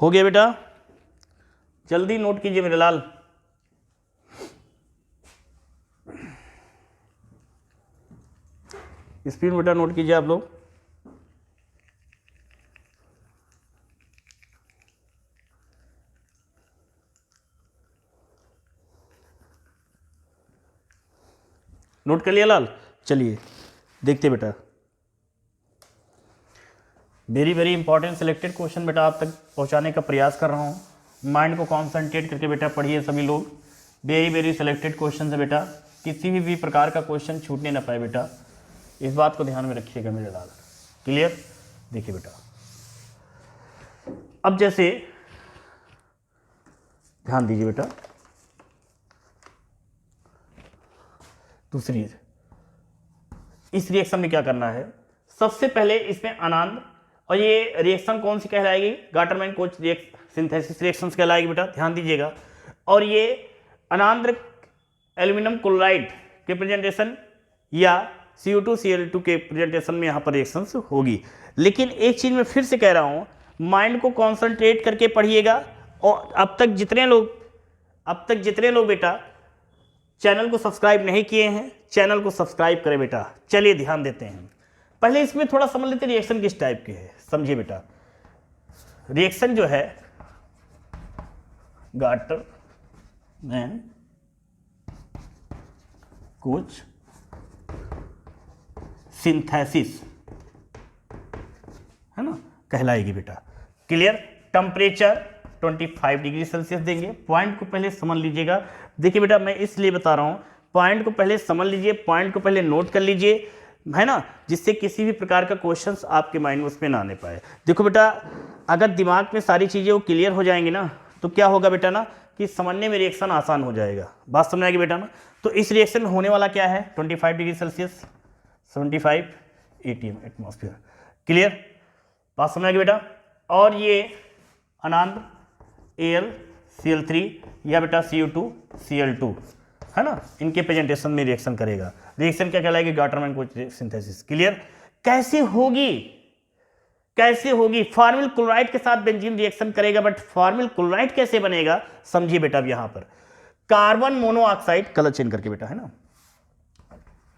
हो गया बेटा, जल्दी नोट कीजिए मेरे लाल। स्पीड बेटा नोट कीजिए आप लोग। नोट कर लिया लाल? चलिए देखते बेटा, very very important selected question बेटा आप तक पहुंचाने का प्रयास कर रहा हूं। माइंड को कॉन्सेंट्रेट करके बेटा पढ़िए सभी लोग। वेरी वेरी सिलेक्टेड क्वेश्चन है बेटा, किसी भी प्रकार का क्वेश्चन छूटने ना पाए बेटा, इस बात को ध्यान में रखिएगा मेरे लाल। क्लियर? देखिए बेटा, अब जैसे ध्यान दीजिए बेटा, दूसरी इस रिएक्शन में क्या करना है, सबसे पहले इसमें आनंद, और ये रिएक्शन कौन सी कहलाएगी, गाटरमैन कोच सिंथेसिस रिएक्शंस कहलाएगी बेटा, ध्यान दीजिएगा। और ये अनांद्र एल्यूमिनियम क्लोराइड के प्रेजेंटेशन या CO2Cl2 के प्रेजेंटेशन में यहाँ पर रिएक्शंस होगी। लेकिन एक चीज़ मैं फिर से कह रहा हूँ, माइंड को कॉन्सेंट्रेट करके पढ़िएगा। और अब तक जितने लोग बेटा चैनल को सब्सक्राइब नहीं किए हैं, चैनल को सब्सक्राइब करें बेटा। चलिए ध्यान देते हैं, पहले इसमें थोड़ा समझ लेते हैं रिएक्शन किस टाइप के है। समझिए बेटा, रिएक्शन जो है गाटरमैन कोच सिंथेसिस है ना, कहलाएगी बेटा। क्लियर? टेम्परेचर 25 डिग्री सेल्सियस देंगे। पॉइंट को पहले समझ लीजिएगा। देखिए बेटा, मैं इसलिए बता रहा हूँ, पॉइंट को पहले समझ लीजिए, पॉइंट को पहले नोट कर लीजिए, है ना, जिससे किसी भी प्रकार का क्वेश्चंस आपके माइंड में उसमें ना आने पाए। देखो बेटा, अगर दिमाग में सारी चीज़ें वो क्लियर हो जाएंगी ना, तो क्या होगा बेटा ना, कि समझने में रिएक्शन आसान हो जाएगा। बात समझ आएगी बेटा ना। तो इस रिएक्शन में होने वाला क्या है, 25 degree Celsius, 75 ATM atmosphere. Clear? बात समझ आएगी बेटा। और ये आनंद AlCl3 या बेटा CO2Cl2 है ना, इनके प्रेजेंटेशन में रिएक्शन करेगा। रिएक्शन क्या कहलाएगी, गाटरमैन कोच सिंथेसिस। क्लियर? कैसे होगी, फॉर्मिल क्लोराइड के साथ बेंजीन रिएक्शन करेगा। बट फॉर्मिल क्लोराइड कैसे बनेगा, समझिए बेटा। अब यहां पर कार्बन मोनोऑक्साइड, कलर चेंज करके बेटा, है ना,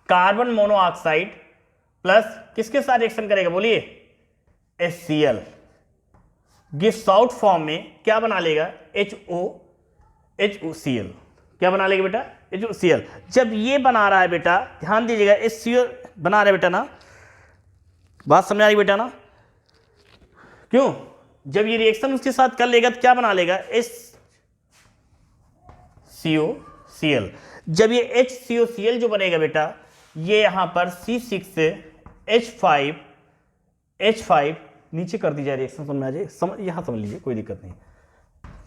कार्बन मोनोऑक्साइड प्लस किसके साथ रिएक्शन करेगा, बोलिए, HCl। गिव्स आउट फॉर्म में क्या बना लेगा, HOCl। क्या बना लेगा बेटा, HOCl। जब ये बना रहा है बेटा, ध्यान दीजिएगा, HCl बना रहा है बेटा ना, बात समझ आ रही बेटा ना। क्यों? जब ये रिएक्शन उसके साथ कर लेगा तो क्या बना लेगा, HCOCl। जब ये HCOCl जो बनेगा बेटा, ये यहां पर C6H5 नीचे कर दी जाए, रिएक्शन समझ में आ जाए, यहां समझ लीजिए, कोई दिक्कत नहीं।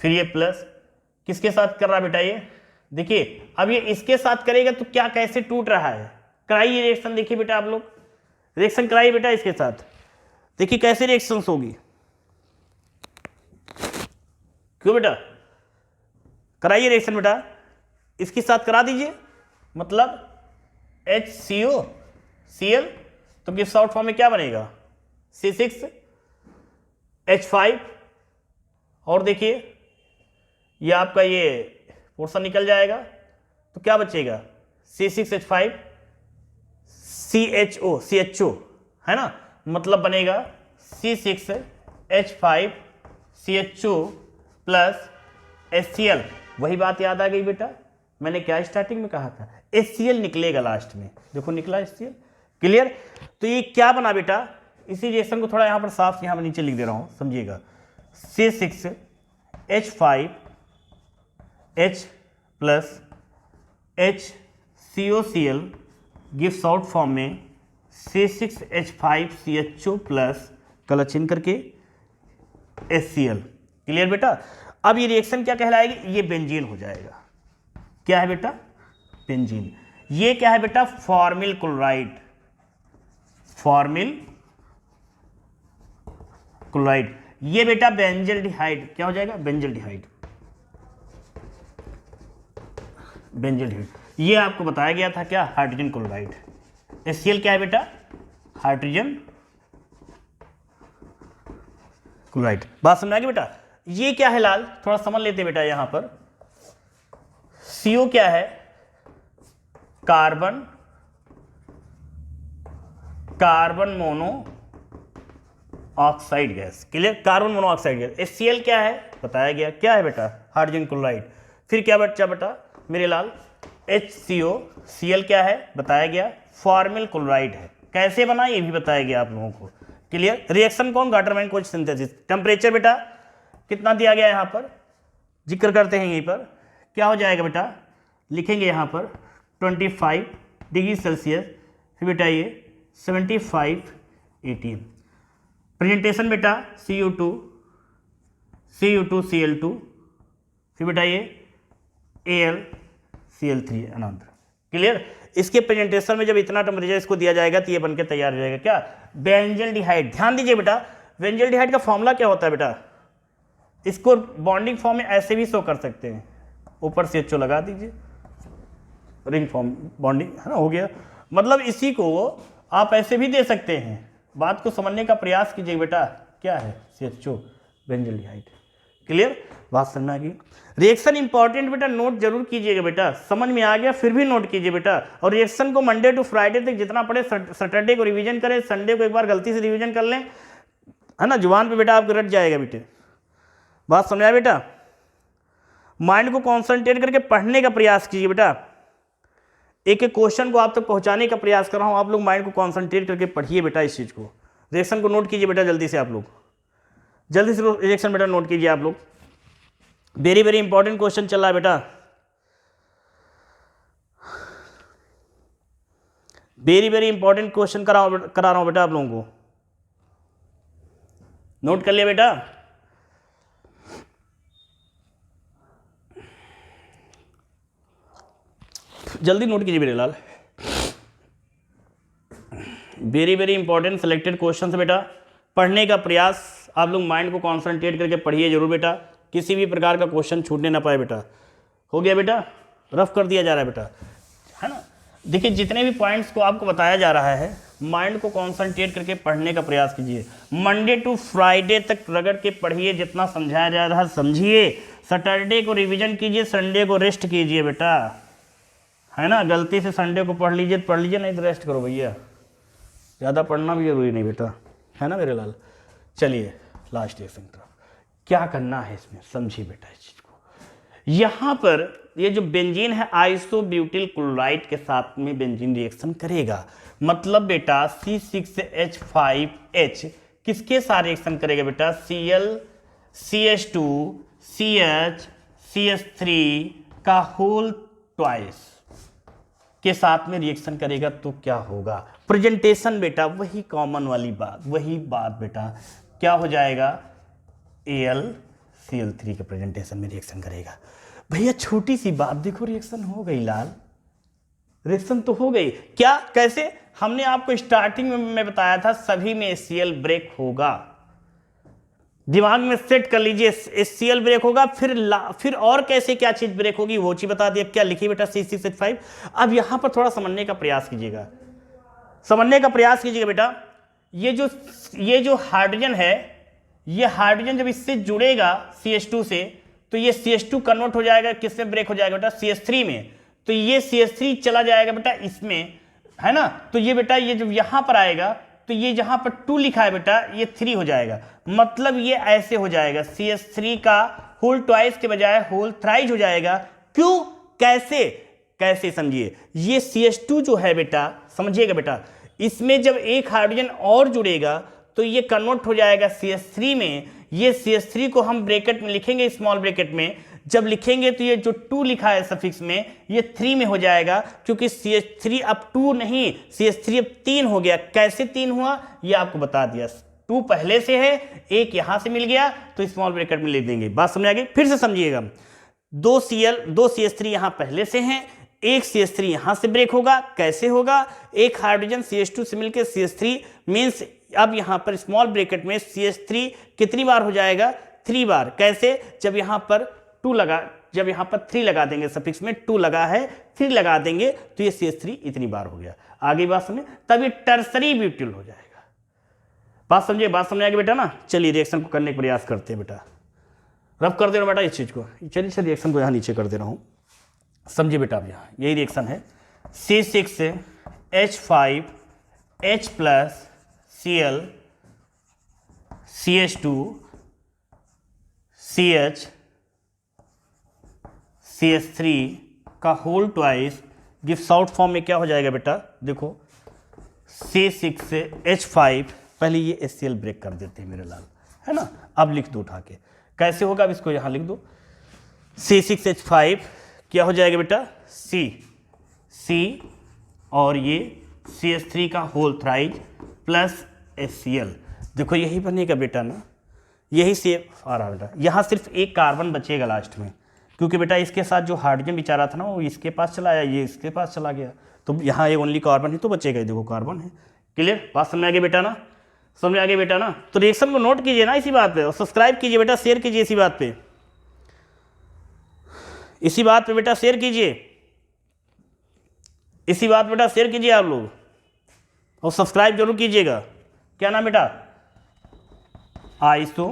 फिर ये प्लस किसके साथ कर रहा बेटा, ये देखिए, अब ये इसके साथ करेगा तो क्या कैसे टूट रहा है, कराइए रिएक्शन। देखिए बेटा, आप लोग रिएक्शन कराइए बेटा इसके साथ, देखिए कैसे रिएक्शन होगी। क्यों बेटा, कराइए रिएक्शन बेटा, इसके साथ करा दीजिए, मतलब HCOCl, तो गिव्स आउट फॉर्म में क्या बनेगा, C6H5, और देखिए ये आपका ये पोर्शन निकल जाएगा, तो क्या बचेगा, C6H5 CHO है ना, मतलब बनेगा C6H5 CHO प्लस HCl। वही बात याद आ गई बेटा, मैंने क्या स्टार्टिंग में कहा था, HCl निकलेगा लास्ट में, देखो निकला HCl। क्लियर? तो ये क्या बना बेटा, इसी रिएक्शन को थोड़ा यहां पर साफ, यहां पर नीचे लिख दे रहा हूं, समझिएगा। C6H5H plus HCOCl gives out form में C6H5CHO प्लस कलर चेंज करके HCl। क्लियर बेटा? अब ये रिएक्शन क्या कहलाएगी, ये बेंजीन हो जाएगा। क्या है बेटा, बेंजीन। ये क्या है बेटा, फॉर्मिल क्लोराइड, ये बेटा बेंजल्डिहाइड, क्या हो जाएगा, बेंजल्डिहाइड। ये आपको बताया गया था क्या, हाइड्रोजन क्लोराइड। HCl क्या है बेटा, हाइड्रोजन क्लोराइड। बात समझ आ गई बेटा। ये क्या है लाल, थोड़ा समझ लेते बेटा। यहां पर CO क्या है, carbon mono oxide gas, clear, carbon monoxide gas. HCl क्या है बताया गया, क्या है बेटा, हाइड्रोजन क्लोराइड। फिर क्या बच्चा बेटा मेरे लाल, HCO, Cl क्या है बताया गया, फॉर्मिल क्लोराइड है। कैसे बना ये भी बताया गया आप लोगों को, क्लियर। रिएक्शन कौन, गाटरमैन कोच सिंथेसिस। टेम्परेचर बेटा कितना दिया गया यहाँ पर, जिक्र करते हैं यहीं पर, क्या हो जाएगा बेटा, लिखेंगे यहाँ पर 25 डिग्री सेल्सियस, फिर बेटा ये 75 ATM। प्रेजेंटेशन बेटा CO2 Cl2, फिर बेटा ये AlCl3 अनंतर, क्लियर। इसके प्रेजेंटेशन में जब इतना टेम्परेचर इसको दिया जाएगा तो ये बनके तैयार हो जाएगा क्या, बेंजल्डिहाइड। ध्यान दीजिए बेटा, बेंजल्डिहाइड का फॉर्मूला क्या होता है बेटा, इसको बॉन्डिंग फॉर्म में ऐसे भी शो कर सकते हैं, ऊपर से CHO लगा दीजिए, रिंग फॉर्म बॉन्डिंग है ना, हो गया। मतलब इसी को आप ऐसे भी दे सकते हैं। बात को समझने का प्रयास कीजिए बेटा, क्या है CHO बेंजल्डिहाइड, क्लियर, बात समझ आ गई। रिएक्शन इंपॉर्टेंट बेटा, नोट जरूर कीजिएगा बेटा, समझ में आ गया फिर भी नोट कीजिए बेटा। और रिएक्शन को मंडे टू फ्राइडे तक जितना पढ़े, सैटरडे को रिवीजन करें, संडे को एक बार गलती से रिवीजन कर लें, है ना, जुबान पे बेटा आपको रट जाएगा बेटे। बात समझ आया बेटा। माइंड को कॉन्सेंट्रेट करके पढ़ने का प्रयास कीजिए बेटा, एक एक क्वेश्चन को आप तक पहुंचाने का प्रयास कर रहा हूं, आप लोग माइंड को कॉन्सेंट्रेट करके पढ़िए बेटा इस चीज को। रिएक्शन को नोट कीजिए बेटा जल्दी से, आप लोग जल्दी से रिएक्शन बेटा नोट कीजिए आप लोग। वेरी वेरी इंपॉर्टेंट क्वेश्चन चल रहा है बेटा, वेरी वेरी इंपॉर्टेंट क्वेश्चन करा रहा हूं बेटा आप लोगों को, नोट कर लिया बेटा। जल्दी नोट कीजिए मेरे लाल, very very important selected question है बेटा, पढ़ने का प्रयास आप लोग माइंड को कॉन्सेंट्रेट करके पढ़िए जरूर बेटा, किसी भी प्रकार का क्वेश्चन छूटने ना पाए बेटा। हो गया बेटा, रफ कर दिया जा रहा है बेटा, है ना। देखिए जितने भी पॉइंट्स को आपको बताया जा रहा है, माइंड को कॉन्सेंट्रेट करके पढ़ने का प्रयास कीजिए। मंडे टू फ्राइडे तक रगड़ के पढ़िए, जितना समझाया जा रहा है समझिए। सैटरडे को रिवीजन कीजिए, संडे को रेस्ट कीजिए बेटा, है ना। गलती से संडे को पढ़ लीजिए तो पढ़ लीजिए, नहीं तो रेस्ट करो भैया, ज़्यादा पढ़ना भी जरूरी नहीं बेटा, है ना मेरे लाल। चलिए लास्ट रिएक्शन की तरफ, क्या करना है इसमें समझिए बेटा इस चीज़ को। यहाँ पर ये जो बेंजीन है आइसोब्यूटिल क्लोराइड के साथ में बेंजीन रिएक्शन करेगा, मतलब बेटा C6H5H किसके साथ रिएक्शन करेगा बेटा, Cl CH2 CH CH3 का होल ट्वाइस के साथ में रिएक्शन करेगा तो क्या होगा। प्रेजेंटेशन बेटा वही कॉमन वाली बात, वही बात बेटा, क्या हो जाएगा, AlCl3 के प्रेजेंटेशन में रिएक्शन करेगा। भैया छोटी सी बात देखो, रिएक्शन हो गई लाल, रिएक्शन तो हो गई। क्या कैसे, हमने आपको स्टार्टिंग में मैं बताया था सभी में HCl ब्रेक होगा, दिमाग में सेट कर लीजिए HCl ब्रेक होगा। फिर और कैसे क्या चीज ब्रेक होगी वो चीज बता दिया। क्या लिखिए बेटा C6H5। अब यहां पर थोड़ा समझने का प्रयास कीजिएगा, समझने का प्रयास कीजिएगा बेटा। ये जो हाइड्रोजन है, ये हाइड्रोजन जब इससे जुड़ेगा CH2 से, तो ये CH2 कन्वर्ट हो जाएगा, किसमें ब्रेक हो जाएगा बेटा, CH3 में। तो ये CH3 चला जाएगा बेटा इसमें, है ना। तो ये बेटा ये जब यहां पर आएगा तो ये जहां पर 2 लिखा है बेटा ये 3 हो जाएगा, मतलब ये ऐसे हो जाएगा, CH3 का होल ट्वाइस के बजाय होल थ्राइज हो जाएगा। क्यों, कैसे, कैसे समझिए। ये CH2 जो है बेटा, समझिएगा बेटा, इसमें जब एक हाइड्रोजन और जुड़ेगा तो ये कन्वर्ट हो जाएगा CH3 में। ये CH3 को हम ब्रैकेट में लिखेंगे, स्मॉल ब्रैकेट में जब लिखेंगे तो ये जो 2 लिखा है सफिक्स में ये 3 में हो जाएगा, क्योंकि CH3 अब 2 नहीं, CH3 अब 3 हो गया। कैसे 3 हुआ ये आपको बता दिया, 2 पहले से है, एक यहां से मिल गया तो स्मॉल ब्रैकेट में लिख देंगे। बात समझ आ गई, फिर से समझिएगा। 2 CH3 यहां पहले से हैं, एक CH3 यहां से ब्रेक होगा। कैसे होगा, एक हाइड्रोजन CH2 से मिलकर CH3 मींस अब यहां पर स्मॉल ब्रैकेट में CH3 कितनी बार हो जाएगा, 3 बार। कैसे, जब यहां पर 2 लगा, जब यहां पर 3 लगा देंगे, सफिक्स में 2 लगा है, 3 लगा देंगे तो ये CH3 इतनी बार हो गया। आगे बात समझे, तब ये टर्सरी ब्यूटिल हो जाएगा। बात समझे, बात समझ आ गई बेटा ना। चलिए रिएक्शन को करने का प्रयास करते हैं बेटा। रब कर दे रहा हूँ बेटा इस चीज़ को, चलिए सर रिएक्शन को यहाँ नीचे कर दे रहा हूँ, समझिए बेटा। अब यहाँ यही रिएक्शन है, C6H5H plus Cl CH2 CH CH3 का whole twice give short form में क्या हो जाएगा बेटा, देखो C6 से H5, पहले ये HCl ब्रेक कर देते हैं मेरे लाल, है ना। अब लिख दो उठा के, कैसे होगा, अब इसको यहाँ लिख दो, C6H5 क्या हो जाएगा बेटा, C और ये CH3 का होल थ्राइज प्लस HCl, देखो यही बनेगा बेटा ना, यही सेफ आ रहा बेटा। यहाँ सिर्फ एक कार्बन बचेगा लास्ट में, क्योंकि बेटा इसके साथ जो हाइड्रोजन बेचारा था ना वो इसके पास चला आया, ये इसके पास चला गया, तो यहाँ ये ओनली कार्बन ही तो बचेगा, देखो कार्बन है। क्लियर, बात समझ आ गई बेटा ना, समझ आ गई बेटा ना। तो रिएक्शन को नोट कीजिए ना इसी बात पे, और सब्सक्राइब कीजिए बेटा, शेयर कीजिए इसी बात पे, इसी बात पे बेटा शेयर कीजिए, इसी बात बेटा शेयर कीजिए आप लोग, और सब्सक्राइब जरूर कीजिएगा। क्या नाम बेटा, iso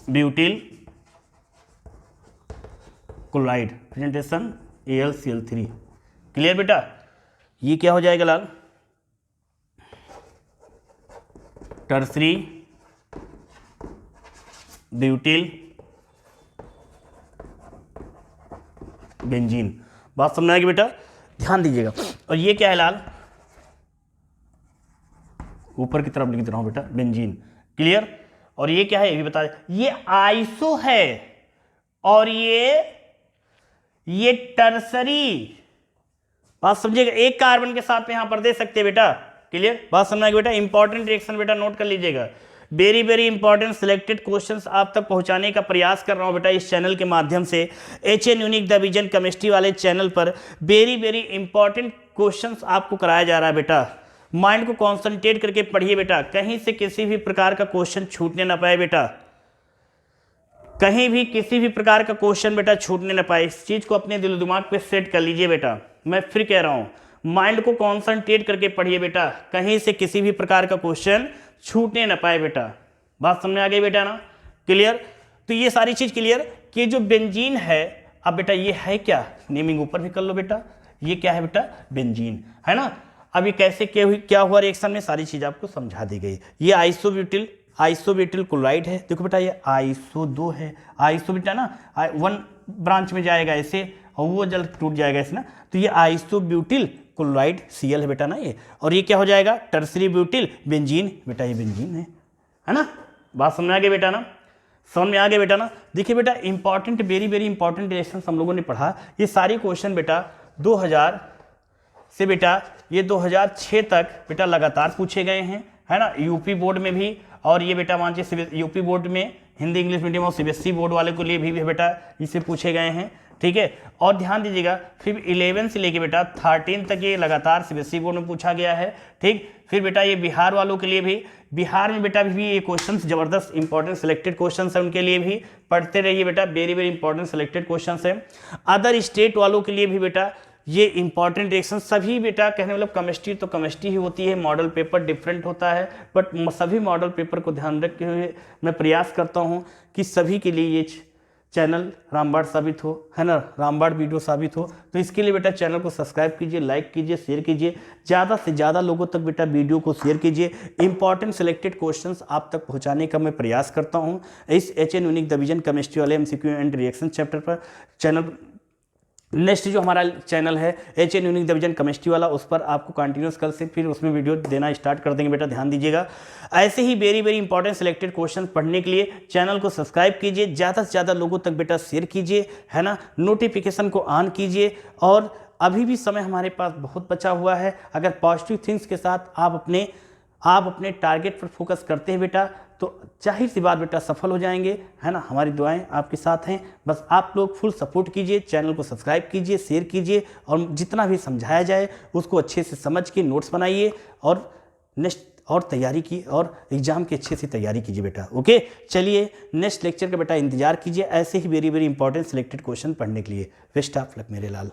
butyl chloride presentation AlCl3। Clear बेटा, ये क्या हो जाएगा लाल, टर्सरी ब्यूटिल बेंजीन। बात समझ आएगी बेटा, ध्यान दीजिएगा। और ये क्या है लाल, ऊपर की तरफ लिख दे रहा हूं बेटा, बेंजीन। क्लियर, और ये क्या है ये भी बता दे, ये आइसो है और ये टर्सरी, बात समझिएगा, एक कार्बन के साथ में यहां पर दे सकते हैं बेटा। क्लियर, बात समझ आएगी बेटा। इंपॉर्टेंट रिएक्शन बेटा नोट कर लीजिएगा, very very important selected questions आप तक पहुंचाने का प्रयास कर रहा हूं बेटा इस चैनल के माध्यम से। HN unique the vision chemistry वाले चैनल पर वेरी वेरी इंपॉर्टेंट क्वेश्चंस आपको कराया जा रहा है बेटा। माइंड को कॉन्सेंट्रेट करके पढ़िए बेटा, कहीं से किसी भी प्रकार का क्वेश्चन छूटने ना पाए बेटा, कहीं भी किसी भी प्रकार का क्वेश्चन बेटा छूटने ना पाए। इस चीज को अपने दिल दिमाग पे सेट कर लीजिए बेटा, मैं फिर कह रहा हूं, माइंड को कॉन्सेंट्रेट करके पढ़िए बेटा, कहीं से किसी भी प्रकार का क्वेश्चन छूटने ना पाए बेटा। बात समझ आ गई बेटा ना। क्लियर, तो ये सारी चीज क्लियर कि जो बेंजीन है, अब बेटा ये है क्या, नेमिंग ऊपर भी कर लो बेटा, ये क्या है बेटा, बेंजीन, है ना। अब ये कैसे क्या हुआ रिएक्शन में, सारी चीज आपको समझा दी गई। ये आइसोब्यूटिल क्लोराइड है, देखो बेटा ये आइसो 2 है, आइसो बेटा ना 1 ब्रांच में जाएगा ऐसे, और वो जल्द टूट जाएगा ऐसे ना, तो ये आइसोब्यूटिल क्लोराइड Cl है बेटा ना ये, और ये क्या हो जाएगा, टर्सरी ब्यूटिल बेंजीन, बेटा ये बेंजीन है ना। बात समझ आ गई बेटा ना, समझ में आ गया बेटा ना। देखिए बेटा important, very very important reaction हम लोगों ने पढ़ा, ये सारी क्वेश्चन बेटा 2000 से बेटा ये 2006 तक बेटा लगातार पूछे गए हैं, है ना, यूपी बोर्ड में भी, और ये बेटा मान लीजिए यूपी बोर्ड में हिंदी इंग्लिश मीडियम और CBSE बोर्ड वाले के लिए भी बेटा इसे पूछे गए हैं। ठीक है, और ध्यान दीजिएगा फिर 11 से लेके बेटा 13 तक ये लगातार CBSE बोर्ड में पूछा गया है। ठीक, फिर बेटा ये बिहार वालों के लिए भी, बिहार में बेटा भी ये क्वेश्चंस जबरदस्त इंपॉर्टेंट सिलेक्टेड क्वेश्चंस है, उनके लिए भी पढ़ते रहिए बेटा, very very important selected questions है। अदर स्टेट वालों के लिए भी बेटा ये इंपॉर्टेंट रिएक्शन सभी बेटा, कहने मतलब केमिस्ट्री तो केमिस्ट्री ही होती है, मॉडल पेपर डिफरेंट होता है, बट सभी मॉडल पेपर को ध्यान रखते हुए मैं प्रयास करता हूँ कि सभी के लिए ये चैनल रामबाण साबित हो, है ना, रामबाण वीडियो साबित हो। तो इसके लिए बेटा चैनल को सब्सक्राइब कीजिए, लाइक कीजिए, शेयर कीजिए, ज़्यादा से ज़्यादा लोगों तक बेटा वीडियो को शेयर कीजिए। इंपॉर्टेंट सिलेक्टेड क्वेश्चंस आप तक पहुंचाने का मैं प्रयास करता हूं इस HN unique the vision chemistry वाले MCQ एंड रिएक्शन चैप्टर पर। चैनल नेक्स्ट जो हमारा चैनल है HN unique the vision chemistry वाला, उस पर आपको कंटिन्यूस कल से फिर उसमें वीडियो देना स्टार्ट कर देंगे बेटा, ध्यान दीजिएगा। ऐसे ही very very important selected question पढ़ने के लिए चैनल को सब्सक्राइब कीजिए, ज़्यादा से ज़्यादा लोगों तक बेटा शेयर कीजिए, है ना, नोटिफिकेशन को ऑन कीजिए। और अभी भी समय हमारे पास बहुत बचा हुआ है, अगर पॉजिटिव थिंग्स के साथ आप अपने टारगेट पर फोकस करते हैं बेटा, तो जाहिर सी बात बेटा सफल हो जाएंगे, है ना। हमारी दुआएं आपके साथ हैं, बस आप लोग फुल सपोर्ट कीजिए, चैनल को सब्सक्राइब कीजिए, शेयर कीजिए, और जितना भी समझाया जाए उसको अच्छे से समझ के नोट्स बनाइए, और नेक्स्ट और तैयारी की, और एग्जाम की अच्छे से तैयारी कीजिए बेटा। ओके, चलिए नेक्स्ट लेक्चर का बेटा इंतजार कीजिए ऐसे ही very very important selected question पढ़ने के लिए। बेस्ट ऑफ लक मेरे लाल।